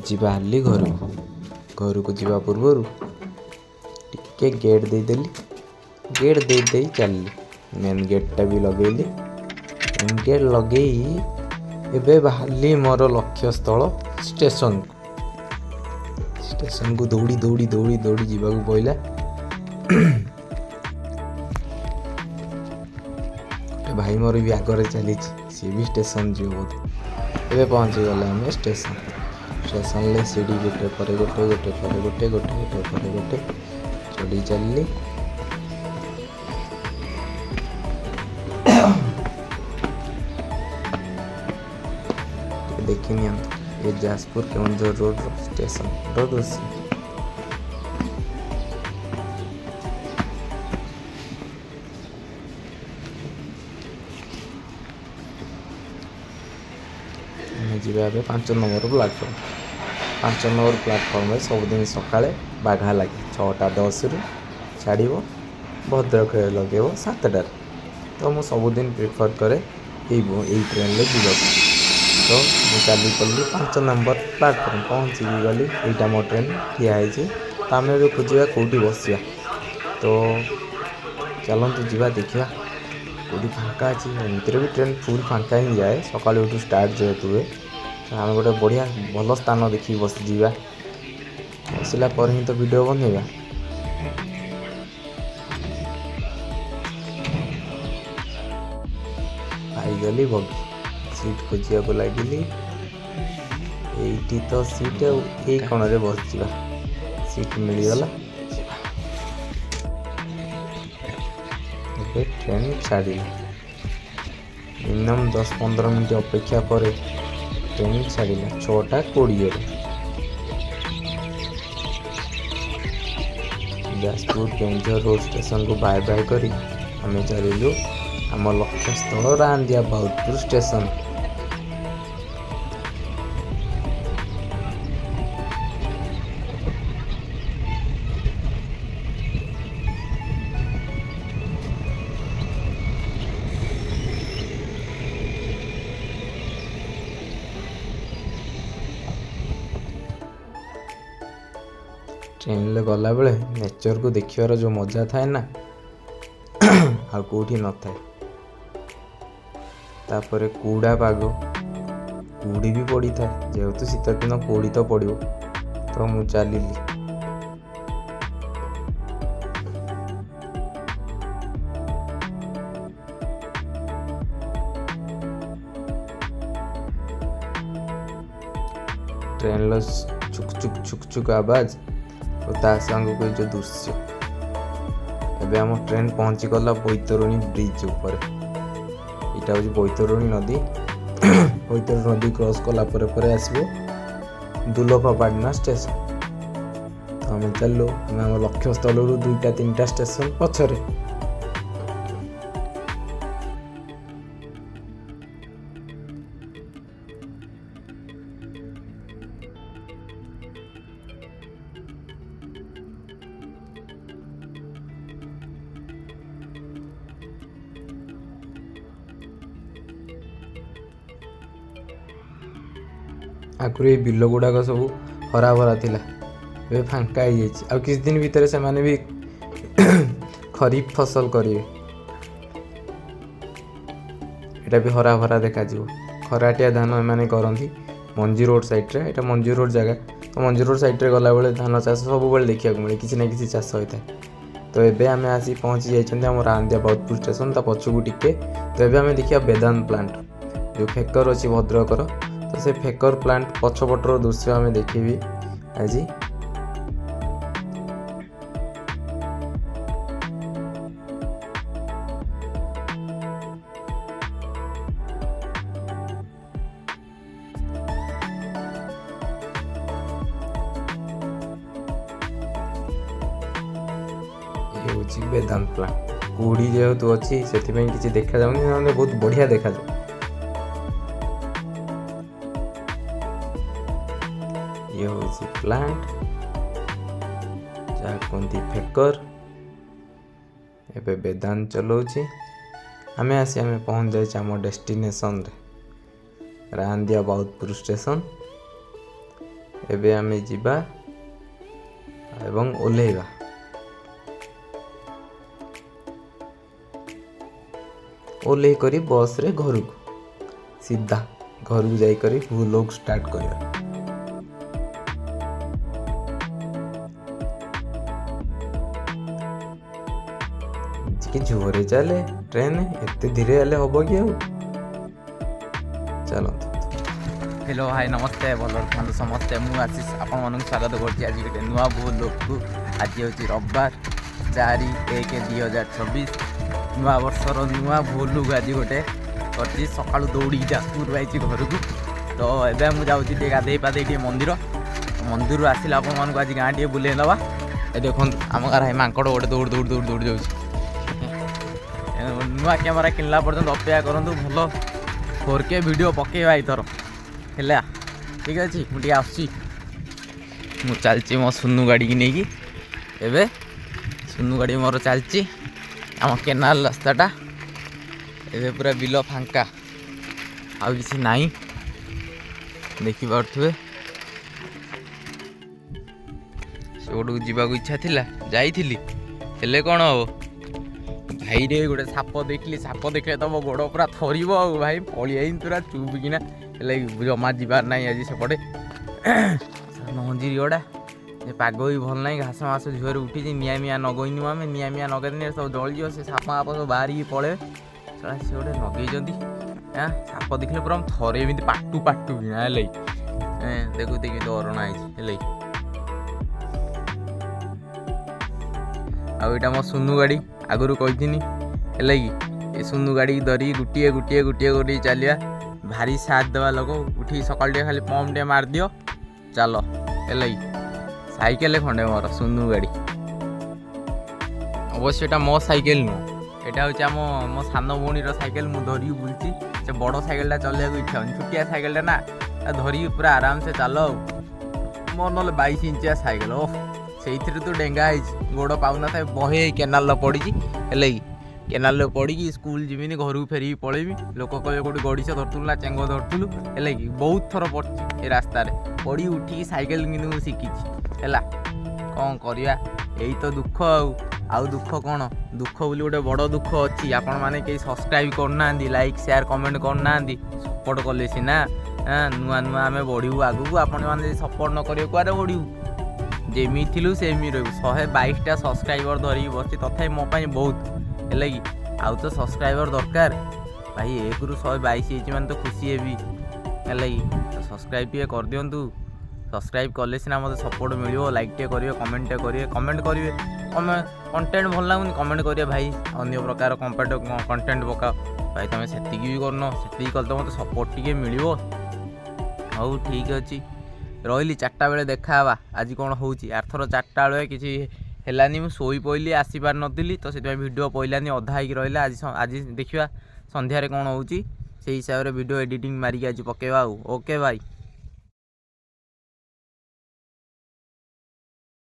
ଯିବା ହାଲି ଘରକୁ ଯିବା ପୂର୍ବରୁ ଟିକେ ଗେଟ୍ ଦେଇଦେଲି। ଗେଟ୍ ଦେଇ ଚାଲିଲି। ମେନ୍ ଗେଟ୍ଟା ବି ଲଗେଇଲି। ମେନ୍ ଗେଟ୍ ଲଗେଇ ଏବେ ବାହାରିଲି ମୋର ଲକ୍ଷ୍ୟସ୍ଥଳ ଷ୍ଟେସନକୁ ଦୌଡ଼ି ଯିବାକୁ ପଡ଼ିଲା। ଗୋଟେ ଭାଇ ମୋର ବି ଆଗରେ ଚାଲିଛି, ସିଏ ବି ଷ୍ଟେସନ ଯିବ ବୋଧେ। ଏବେ ପହଞ୍ଚିଗଲେ ଆମେ ଷ୍ଟେସନରେ ସିଡ଼ି ଗୋଟେ ପରେ ଗୋଟେ ଚଢ଼ି ଚାଲିଲି। ଟିକେ ଦେଖି ନିଅନ୍ତୁ ଏ ଯାଜପୁର କେଉଁଝର ରୋଡ଼ର ଷ୍ଟେସନର ଦୃଶ୍ୟ। ଆମେ ଯିବା ଏବେ 5 ନମ୍ବର ପ୍ଲାଟଫର୍ମ। 5 ନମ୍ବର ପ୍ଲାଟଫର୍ମରେ ସବୁଦିନ ସକାଳେ ବାଘା ଲାଗେ 6:10ରୁ ଛାଡ଼ିବ, ଭଦ୍ରକରେ ଲଗେଇବ 7ଟାରେ। ତ ମୁଁ ସବୁଦିନ ପ୍ରିଫର୍ କରେ ଏଇ ଟ୍ରେନରେ ଯିବାକୁ। ତ ମୁଁ ଚାଲି ପଡ଼ିଲି 5 ନମ୍ବର ପ୍ଲାଟଫର୍ମ। ପହଞ୍ଚିକି ଗଲି, ଏଇଟା ମୋ ଟ୍ରେନ୍ ଠିଆ ହେଇଛି। ତ ଆମେ ଏବେ ଖୋଜିବା କେଉଁଠି ବସିବା। ତ ଚାଲନ୍ତୁ ଯିବା ଦେଖିବା କେଉଁଠି ଫାଙ୍କା ଅଛି। ଏମିତିରେ ବି ଟ୍ରେନ୍ ଫୁଲ୍ ଫାଙ୍କା ହିଁ ଯାଏ, ସକାଳୁ ଉଠୁ ଷ୍ଟାର୍ଟ ଯେହେତୁ ହୁଏ। ଆମେ ଗୋଟେ ବଢ଼ିଆ ଭଲ ସ୍ଥାନ ଦେଖିକି ବସିଯିବା। ବସିଲା ପରେ ହିଁ ତ ଭିଡ଼ିଓ ବନେଇବା। ପାଇଗଲି ବଗି, ସିଟ୍ ଖୋଜିବାକୁ ଲାଗିଲି। ଏଇଠି ତ ସିଟ୍, ଆଉ ଏଇ କୋଣରେ ବସିଯିବା। ସିଟ୍ ମିଳିଗଲା। ଏବେ ଟ୍ରେନ୍ ଛାଡ଼ିଲା। ମିନିମମ୍ 10-15 ମିନିଟ୍ ଅପେକ୍ଷା ପରେ ଟ୍ରେନ୍ ଛାଡ଼ିଲା 6:20ରେ। ଯାଜପୁର କେଉଁଝର ରୋଡ଼ ଷ୍ଟେସନକୁ ବାଏ ବାଏ କରି ଆମେ ଚାଲିଲୁ ଆମ ଲକ୍ଷ୍ୟସ୍ଥଳ ରାନ୍ଦିଆ ବାଉଦପୁର ଷ୍ଟେସନ। ଟ୍ରେନରେ ଗଲାବେଳେ ନେଚରକୁ ଦେଖିବାର ଯେଉଁ ମଜା ଥାଏ ନା, ଆଉ କେଉଁଠି ନଥାଏ। ତାପରେ କୁହୁଡ଼ା ପାଗ, କୁହୁଡ଼ି ବି ପଡ଼ିଥାଏ। ଯେହେତୁ ଶୀତ ଦିନ କୁହୁଡ଼ି ତ ପଡ଼ିବ। ତ ମୁଁ ଚାଲିଲି। ଟ୍ରେନର ଛୁକ୍ ଆବାଜ ଓ ତା ସାଙ୍ଗକୁ ଏ ଯେଉଁ ଦୃଶ୍ୟ। ଏବେ ଆମ ଟ୍ରେନ୍ ପହଞ୍ଚିଗଲା ବୈତରଣୀ ବ୍ରିଜ୍ ଉପରେ। ଏଇଟା ହେଉଛି ବୈତରଣୀ ନଦୀ। ବୈତରଣୀ ନଦୀ କ୍ରସ୍ କଲା ପରେ ଆସିବ ଦୁଲକପାଟଣା ଷ୍ଟେସନ। ତ ଆମେ ଚାଲିଲୁ। ଆମେ ଆମ ଲକ୍ଷ୍ୟସ୍ଥଳରୁ 2-3ଟା ଷ୍ଟେସନ ପଛରେ। ଆଗରୁ ଏଇ ବିଲ ଗୁଡ଼ାକ ସବୁ ହରା ଭରା ଥିଲା, ଏବେ ଫାଙ୍କା ହେଇଯାଇଛି। ଆଉ କିଛି ଦିନ ଭିତରେ ସେମାନେ ବି ଖରିଫ ଫସଲ କରିବେ। ଏଇଟା ବି ହରା ଭରା ଦେଖାଯିବ। ଖରାଟିଆ ଧାନ ଏମାନେ କରନ୍ତି ମଞ୍ଜି ରୋଡ଼ ସାଇଡ଼୍ରେ। ଏଇଟା ମଞ୍ଜି ରୋଡ଼ ଜାଗା। ତ ମଞ୍ଜି ରୋଡ଼ ସାଇଡ଼୍ରେ ଗଲାବେଳେ ଧାନ ଚାଷ ସବୁବେଳେ ଦେଖିବାକୁ ମିଳେ, କିଛି ନା କିଛି ଚାଷ ହୋଇଥାଏ। ତ ଏବେ ଆମେ ଆସି ପହଞ୍ଚି ଯାଇଛନ୍ତି ଆମ ରାନ୍ଦିଆ ବାଉଦପୁର ଷ୍ଟେସନ, ତା ପଛକୁ ଟିକେ। ତ ଏବେ ଆମେ ଦେଖିବା ବେଦାନ୍ତ ପ୍ଲାଣ୍ଟ, ଯେଉଁ ଫେକର ଅଛି ଭଦ୍ରକର। ତ ସେ ଫେକର ପ୍ଲାଣ୍ଟ ପଛପଟର ଦୃଶ୍ୟ ଆମେ ଦେଖିବି ଆଜି। ଇଏ ହେଉଛି ବେଦାନ୍ତ ପ୍ଲାଣ୍ଟ। କୁହୁଡ଼ି ଯେହେତୁ ଅଛି ସେଥିପାଇଁ କିଛି ଦେଖାଯାଉନି, ନହେଲେ ବହୁତ ବଢ଼ିଆ ଦେଖାଯାଏ। ଇଏ ହେଉଛି ପ୍ଲାଣ୍ଟ, ଯାହା କୁହନ୍ତି ଫେକର। ଏବେ ବେଦାନ୍ତ ଚଲାଉଛି। ଆମେ ପହଞ୍ଚି ଯାଇଛେ ଆମ ଡେଷ୍ଟିନେସନରେ, ରାନ୍ଦିଆ ବାଉଦପୁର ଷ୍ଟେସନ। ଏବେ ଆମେ ଯିବା ଏବଂ ଓହ୍ଲେଇବା। ଓହ୍ଲେଇ କରି ବସ୍ରେ ଘରକୁ ସିଧା ଘରକୁ ଯାଇକରି ଭ୍ଲଗ୍ ଷ୍ଟାର୍ଟ କରିବା। ଟିକେ ଜୋରରେ ଚାଲେ ଟ୍ରେନ୍, ଏତେ ଧୀରେ ହେଲେ ହବ କି ଆଉ। ଚାଲନ୍ତୁ। हेलो भाई नमस्ते, भल थाकु समस्ते। मु आशीष आपण मानक स्वागत करछि आज गोटे नुआ भ्लॉग। आज होछि रविवार 4/1/2026 नुआ वर्षर नुआ भ्लॉग आज गोटे करछि। सकाळु दौड़ी जाजपुर आइछि घर को। तो एबे मु जाउछि टे गाधे पाधे टे मंदिर आसिला आपण मानक आज गाँ टे बुले नवा। ए देखन आम गार है मांकड़ गोटे दौड़ दौड़ दौड़ दौड़ जाउछि। नुआ कैमेरा किनला पर्यंत अपेक्षा करंतु, भल 4K वीडियो पकेइबा एथर ହେଲା। ଠିକ୍ ଅଛି, ମୁଁ ଟିକେ ଆସୁଛି। ମୁଁ ଚାଲିଛି ମୋ ସୁନୁ ଗାଡ଼ିକି ନେଇକି। ଏବେ ସୁନୁ ଗାଡ଼ି ମୋର ଚାଲିଛି ଆମ କେନାଲ ରାସ୍ତାଟା। ଏବେ ପୁରା ବିଲ ଫାଙ୍କା, ଆଉ କିଛି ନାହିଁ, ଦେଖିପାରୁଥିବେ। ସେପଟକୁ ଯିବାକୁ ଇଚ୍ଛା ଥିଲା, ଯାଇଥିଲି, ହେଲେ କ'ଣ ହବ ଭାଇରେ ଗୋଟେ ସାପ ଦେଖିଲି। ସାପ ଦେଖିଲେ ତ ମୋ ଗୋଡ଼ ପୁରା ଥରିବ ଆଉ। ଭାଇ ପଳେଇ ପୁରା ଚୁପ୍ କିନା, ହେଲେ ଜମା ଯିବାର ନାହିଁ ଆଜି ସେପଟେ। ନହଞ୍ଜିରି ଗଡ଼ା ଏ ପାଗ ବି ଭଲ ନାହିଁ, ଘାସ ମାସ ଝିଅରେ ଉଠିଛି। ନିଆଁ ମିଆଁ ନଗେଇନୁ ଆମେ, ନିଆଁ ମିଆଁ ନଗେଇନି ସବୁ ଜଳିଯିବ। ସେ ସାପ ଫାପ ସବୁ ବାହାରିକି ପଳେଇବେ। ସେ ଗୋଟେ ନଗେଇଛନ୍ତି। ସାପ ଦେଖିଲେ ପୁରା ଥରେ ଏମିତି ପାଟୁ କିନା ହେଲେ ଦେଖୁ ଦେଖି ଅରଣା ହେଇଛି ହେଲେ। ଆଉ ଏଇଟା ମୋ ସୁନୁ ଗାଡ଼ି, ଆଗରୁ କହିଥିନି ହେଲା କି। ଏ ସୁନୁ ଗାଡ଼ିକି ଧରିକି ଗୋଟିଏ ଚାଲିବା। ଭାରି ସାଥ ଦେବା ଲୋକ। ଉଠିକି ସକାଳୁ ଟିକେ ଖାଲି ପମ୍ପ ଟିକେ ମାରିଦିଅ, ଚାଲ ହେଲା କି। ସାଇକେଲ ଖଣ୍ଡେ ମୋର ସୁନୁ ଗାଡ଼ି। ଅବଶ୍ୟ ଏଇଟା ମୋ ସାଇକେଲ ନୁହଁ, ଏଇଟା ହେଉଛି ମୋ ସାନ ଭଉଣୀର ସାଇକେଲ। ମୁଁ ଧରିକି ବୁଲୁଛି। ସେ ବଡ଼ ସାଇକେଲଟା ଚଲେଇବାକୁ ଇଚ୍ଛା ହେଉନି, ଛୋଟିଆ ସାଇକେଲଟା ନା, ଧରିକି ପୁରା ଆରାମସେ ଚାଲ ଆଉ। ମୋର ନହେଲେ 22 ଇଞ୍ଚିଆ ସାଇକେଲ, ଓହ ସେଇଥିରେ ତୁ ଡେଙ୍ଗା ହେଇଛି, ଗୋଡ଼ ପାଉନଥାଏ। ବହେ କେନାଲ ପଡ଼ିଛି ହେଲା କି। କେନାଲରେ ପଡ଼ିକି ସ୍କୁଲ ଯିବିନି, ଘରକୁ ଫେରିକି ପଳେଇବି। ଲୋକ କହିବେ କେଉଁଠି ଗଡ଼ିଶ ଧରୁଥିଲୁ ନା ଚେଙ୍ଗ ଧରୁଥିଲୁ ହେଲା କି। ବହୁତ ଥର ପଡ଼ିଛି ଏ ରାସ୍ତାରେ, ପଡ଼ି ଉଠିକି ସାଇକେଲ କିନ୍ତୁ ମୁଁ ଶିଖିଛି ହେଲା। କ'ଣ କରିବା, ଏଇ ତ ଦୁଃଖ ଆଉ ଦୁଃଖ କ'ଣ? ଦୁଃଖ ବୋଲି ଗୋଟେ ବଡ଼ ଦୁଃଖ ଅଛି। ଆପଣମାନେ କେହି ସବସ୍କ୍ରାଇବ୍ କରୁନାହାନ୍ତି, ଲାଇକ୍ ସେୟାର କମେଣ୍ଟ କରୁନାହାନ୍ତି। ସପୋର୍ଟ କଲେ ସିନା ନୂଆ ଆମେ ବଢ଼ିବୁ ଆଗକୁ। ଆପଣମାନେ ଯଦି ସପୋର୍ଟ ନ କରିବେ କୁଆଡ଼େ ବଢ଼ିବୁ? ଯେମିତି ଥିଲୁ ସେମିତି ରହିବୁ। 122ଟା ସବସ୍କ୍ରାଇବର ଧରିକି ବସିଛି, ତଥାପି ମୋ ପାଇଁ ବହୁତ ହେଲା କି। ଆଉ ତ ସବସ୍କ୍ରାଇବର ଦରକାର ଭାଇ। 1ରୁ 122 ହେଇଛି ମାନେ ତ ଖୁସି ହେବି ହେଲା କି। ସବସ୍କ୍ରାଇବ୍ ଟିକେ କରିଦିଅନ୍ତୁ। ସବସ୍କ୍ରାଇବ୍ କଲେ ସିନା ମୋତେ ସପୋର୍ଟ ମିଳିବ। ଲାଇକ୍ ଟିକେ କରିବେ, କମେଣ୍ଟ କରିବେ। କଣ୍ଟେଣ୍ଟ ଭଲ ଲାଗୁନି, କମେଣ୍ଟ କରିବେ ଭାଇ ଅନ୍ୟ ପ୍ରକାର କଣ୍ଟେଣ୍ଟ ପକାଅ। ଭାଇ ତମେ ସେତିକି ବି କରୁନ, ସେତିକି କଲେ ତ ମୋତେ ସପୋର୍ଟ ଟିକେ ମିଳିବ। ହଉ ଠିକ୍ ଅଛି, ରହିଲି। 4ଟା ବେଳେ ଦେଖା ହେବା। ଆଜି କ'ଣ ହେଉଛି? ଆରଥର 4ଟା ବେଳେ କିଛି ହେଲାନି, ମୁଁ ଶୋଇ ପଇଲି, ଆସିପାରିନଥିଲି, ତ ସେଥିପାଇଁ ଭିଡ଼ିଓ ପଇଲାନି, ଅଧା ହେଇକି ରହିଲା। ଆଜି ଦେଖିବା ସନ୍ଧ୍ୟାରେ କ'ଣ ହେଉଛି, ସେଇ ହିସାବରେ ଭିଡ଼ିଓ ଏଡ଼ିଟିଂ ମାରିକି ଆଜି ପକେଇବା ଆଉ। ଓକେ ଭାଇ।